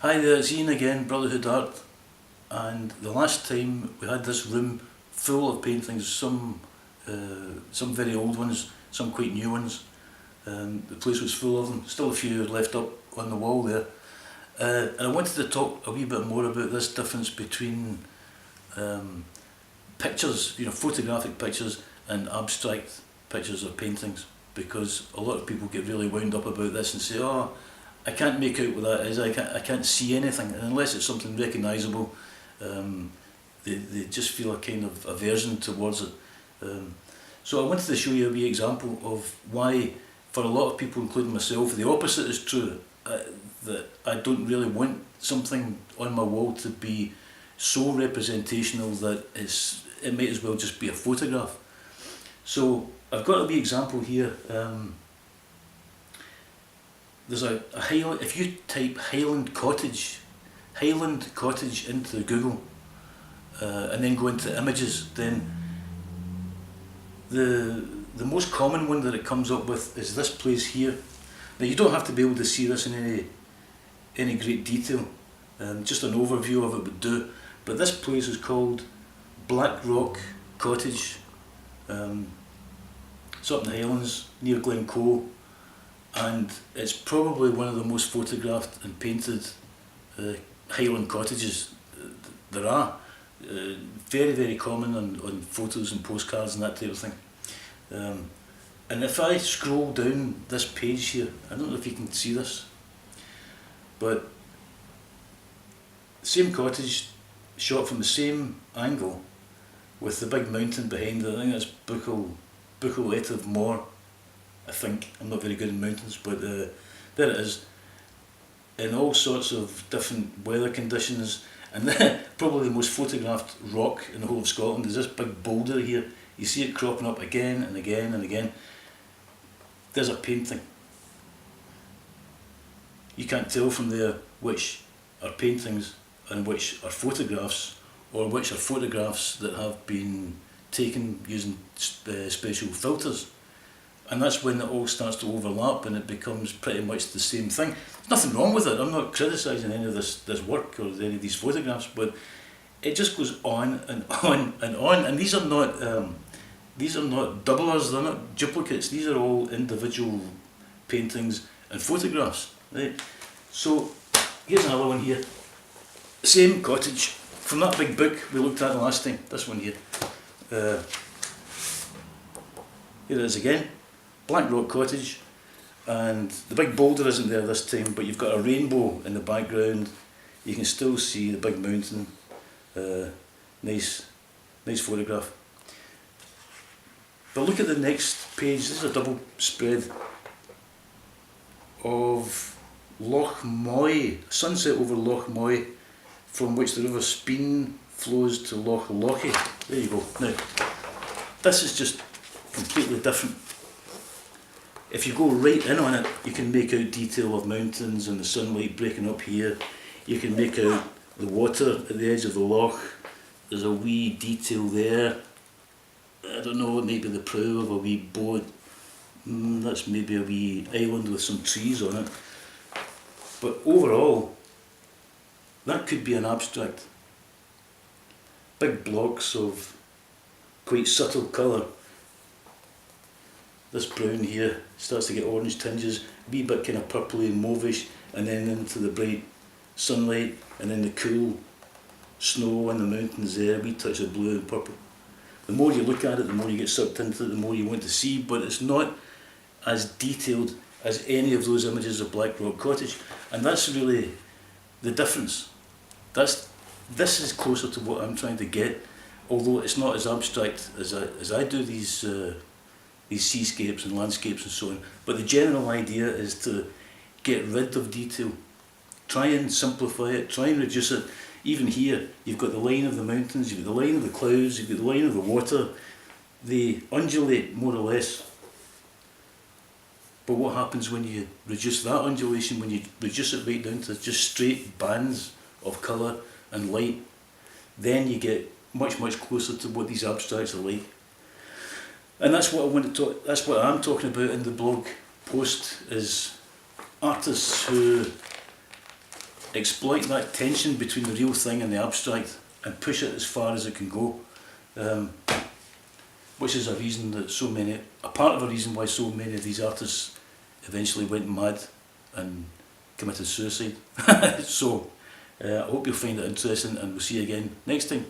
Hi there, it's Ian again, Brotherhood Art, and the last time we had this room full of paintings, some very old ones, some quite new ones. The place was full of them, still a few left up on the wall there. And I wanted to talk a wee bit more about this difference between pictures, photographic pictures and abstract pictures or paintings, because a lot of people get really wound up about this and say, oh, I can't make out what that is, I can't see anything, and unless it's something recognisable, they just feel a kind of aversion towards it. So I wanted to show you a wee example of why, for a lot of people, including myself, the opposite is true, that I don't really want something on my wall to be so representational that it might as well just be a photograph. So I've got a wee example here. There's a Highland, if you type Highland Cottage into Google, and then go into images, then the most common one that it comes up with is this place here. Now you don't have to be able to see this in any great detail, just an overview of it would do, but this place is called Blackrock Cottage. It's up in the Highlands near Glencoe, and it's probably one of the most photographed and painted Highland cottages there are. Very, very common on photos and postcards and that type of thing. And if I scroll down this page here, I don't know if you can see this, but same cottage shot from the same angle with the big mountain behind it. I think that's Buccleuch of Moor, I think. I'm not very good in mountains, but there it is, in all sorts of different weather conditions. And then probably the most photographed rock in the whole of Scotland is this big boulder here. You see it cropping up again and again and again. There's a painting. You can't tell from there which are paintings and which are photographs, or which are photographs that have been taken using special filters. And that's when it all starts to overlap and it becomes pretty much the same thing. There's nothing wrong with it. I'm not criticising any of this work or any of these photographs, but it just goes on and on and on. And these are not doublers, they're not duplicates. These are all individual paintings and photographs. Right? So here's another one here. Same cottage from that big book we looked at the last time. This one here. Here it is again. Blackrock Cottage, and the big boulder isn't there this time, but you've got a rainbow in the background. You can still see the big mountain. Nice photograph. But look at the next page. This is a double spread of Loch Moy, sunset over Loch Moy, from which the River Speen flows to Loch Lochy. There you go. Now, this is just completely different. If you go right in on it, you can make out detail of mountains and the sunlight breaking up here. You can make out the water at the edge of the loch. There's a wee detail there. I don't know, it might be the prow of a wee boat. That's maybe a wee island with some trees on it. But overall, that could be an abstract. Big blocks of quite subtle colour. This brown here starts to get orange tinges, a wee bit kind of purpley and mauvish, and then into the bright sunlight, and then the cool snow on the mountains there, a wee touch of blue and purple. The more you look at it, the more you get sucked into it, the more you want to see, but it's not as detailed as any of those images of Blackrock Cottage, and that's really the difference. This is closer to what I'm trying to get, although it's not as abstract as I do these seascapes and landscapes and so on. But the general idea is to get rid of detail. Try and simplify it, try and reduce it. Even here, you've got the line of the mountains, you've got the line of the clouds, you've got the line of the water. They undulate more or less. But what happens when you reduce that undulation, when you reduce it right down to just straight bands of colour and light, then you get much, much closer to what these abstracts are like. And that's what I want to talk. That's what I'm talking about in the blog post, is artists who exploit that tension between the real thing and the abstract and push it as far as it can go, which is a reason that a part of the reason why so many of these artists eventually went mad and committed suicide. So I hope you'll find it interesting, and we'll see you again next time.